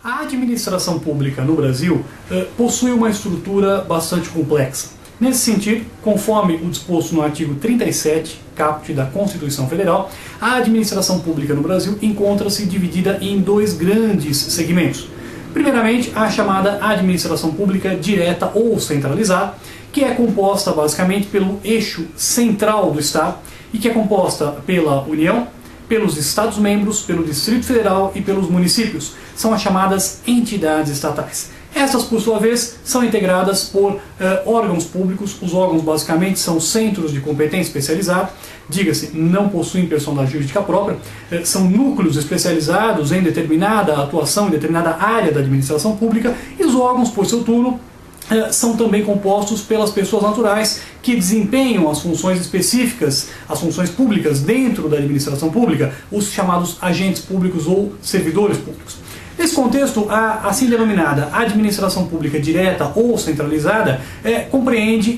A administração pública no Brasil possui uma estrutura bastante complexa. Nesse sentido, conforme o disposto no artigo 37, caput da Constituição Federal, a administração pública no Brasil encontra-se dividida em dois grandes segmentos. Primeiramente, a chamada administração pública direta ou centralizada, que é composta basicamente pelo eixo central do Estado e que é composta pela União, pelos Estados-membros, pelo Distrito Federal e pelos municípios. São as chamadas entidades estatais. Essas, por sua vez, são integradas por órgãos públicos. Os órgãos, basicamente, são centros de competência especializada, diga-se, não possuem personalidade jurídica própria, são núcleos especializados em determinada atuação, em determinada área da administração pública, e os órgãos, por seu turno, são também compostos pelas pessoas naturais que desempenham as funções específicas, as funções públicas dentro da administração pública, os chamados agentes públicos ou servidores públicos. Nesse contexto, a assim denominada administração pública direta ou centralizada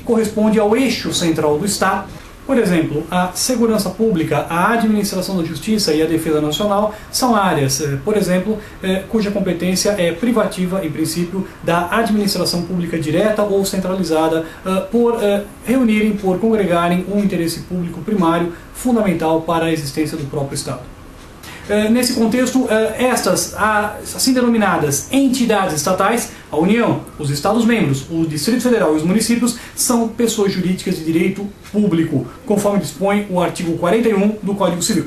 corresponde ao eixo central do Estado. Por exemplo, a segurança pública, a administração da justiça e a defesa nacional são áreas, por exemplo, cuja competência é privativa, em princípio, da administração pública direta ou centralizada, por reunirem, por congregarem um interesse público primário fundamental para a existência do próprio Estado. Nesse contexto, estas assim denominadas entidades estatais, a União, os Estados-membros, o Distrito Federal e os municípios, são pessoas jurídicas de direito público, conforme dispõe o artigo 41 do Código Civil.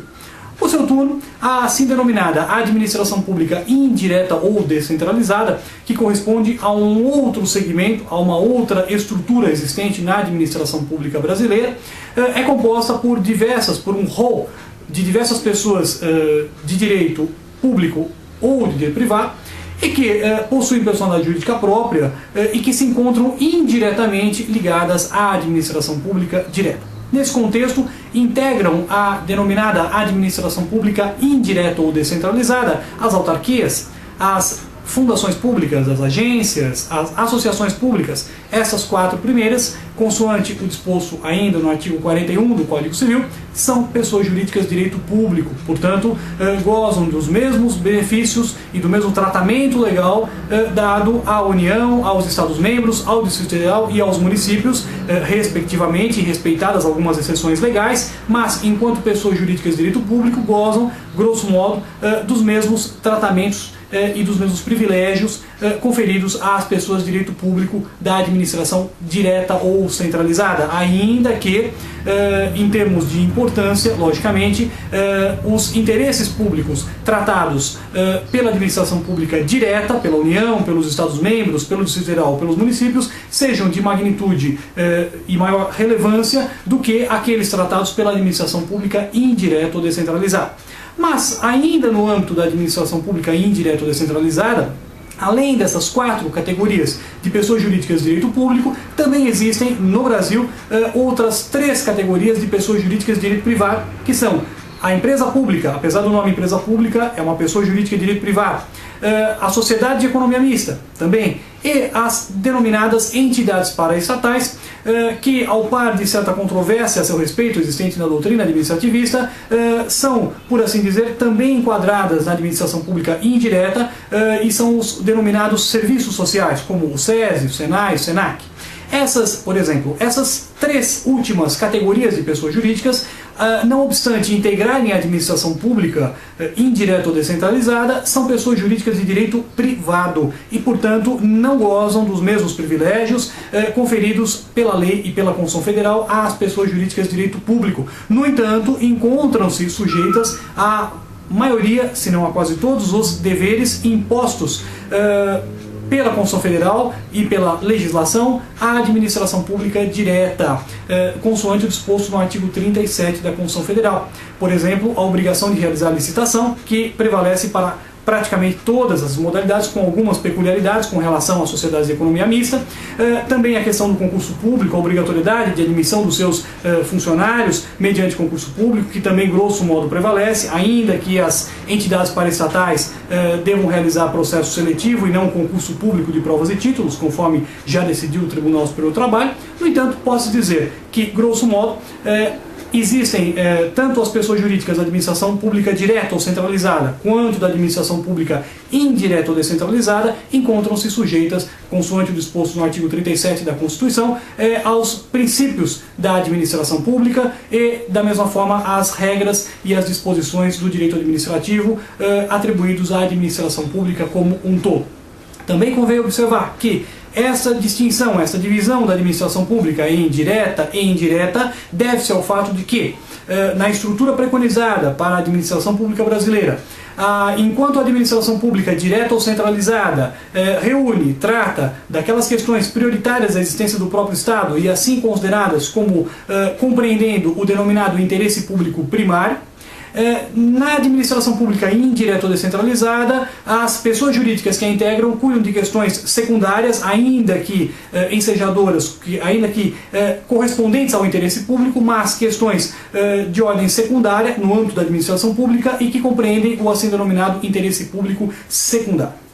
Por seu turno, a assim denominada administração pública indireta ou descentralizada, que corresponde a um outro segmento, a uma outra estrutura existente na administração pública brasileira, é composta por um rol de diversas pessoas de direito público ou de direito privado e que possuem personalidade jurídica própria e que se encontram indiretamente ligadas à administração pública direta. Nesse contexto, integram a denominada administração pública indireta ou descentralizada as autarquias, as fundações públicas, as agências, as associações públicas. Essas quatro primeiras, consoante o disposto ainda no artigo 41 do Código Civil, são pessoas jurídicas de direito público, portanto, gozam dos mesmos benefícios e do mesmo tratamento legal dado à União, aos Estados-membros, ao Distrito Federal e aos municípios, respectivamente, respeitadas algumas exceções legais, mas, enquanto pessoas jurídicas de direito público, gozam, grosso modo, dos mesmos tratamentos e dos mesmos privilégios conferidos às pessoas de direito público da administração direta ou centralizada, ainda que, em termos de importância, logicamente, os interesses públicos tratados pela administração pública direta, pela União, pelos Estados-membros, pelo Distrito Federal, pelos municípios, sejam de magnitude e maior relevância do que aqueles tratados pela administração pública indireta ou descentralizada. Mas, ainda no âmbito da administração pública indireta ou descentralizada, além dessas quatro categorias de pessoas jurídicas de direito público, também existem no Brasil outras três categorias de pessoas jurídicas de direito privado, que são a empresa pública, apesar do nome empresa pública, é uma pessoa jurídica de direito privado, a sociedade de economia mista também, e as denominadas entidades paraestatais, que, ao par de certa controvérsia a seu respeito existente na doutrina administrativista, são, por assim dizer, também enquadradas na administração pública indireta e são os denominados serviços sociais, como o SESI, o SENAI, o SENAC. Essas, por exemplo, essas três últimas categorias de pessoas jurídicas, não obstante integrarem a administração pública indireta ou descentralizada, são pessoas jurídicas de direito privado e, portanto, não gozam dos mesmos privilégios conferidos pela lei e pela Constituição Federal às pessoas jurídicas de direito público. No entanto, encontram-se sujeitas à maioria, se não a quase todos, os deveres impostos pela Constituição Federal e pela legislação à administração pública direta, consoante o disposto no artigo 37 da Constituição Federal. Por exemplo, a obrigação de realizar licitação, que prevalece para praticamente todas as modalidades, com algumas peculiaridades com relação às sociedades de economia mista. Também a questão do concurso público, a obrigatoriedade de admissão dos seus funcionários mediante concurso público, que também, grosso modo, prevalece, ainda que as entidades paraestatais devam realizar processo seletivo e não concurso público de provas e títulos, conforme já decidiu o Tribunal Superior do Trabalho. No entanto, posso dizer que, grosso modo, existem tanto as pessoas jurídicas da administração pública direta ou centralizada, quanto da administração pública indireta ou descentralizada, encontram-se sujeitas, consoante o disposto no artigo 37 da Constituição, aos princípios da administração pública e, da mesma forma, às regras e às disposições do direito administrativo atribuídos à administração pública como um todo. Também convém observar que essa distinção, essa divisão da administração pública em direta e indireta deve-se ao fato de que, na estrutura preconizada para a administração pública brasileira, enquanto a administração pública direta ou centralizada reúne, trata daquelas questões prioritárias da existência do próprio Estado e assim consideradas como compreendendo o denominado interesse público primário, na administração pública indireta ou descentralizada, as pessoas jurídicas que a integram cuidam de questões secundárias, ainda que ensejadoras, ainda que correspondentes ao interesse público, mas questões de ordem secundária no âmbito da administração pública e que compreendem o assim denominado interesse público secundário.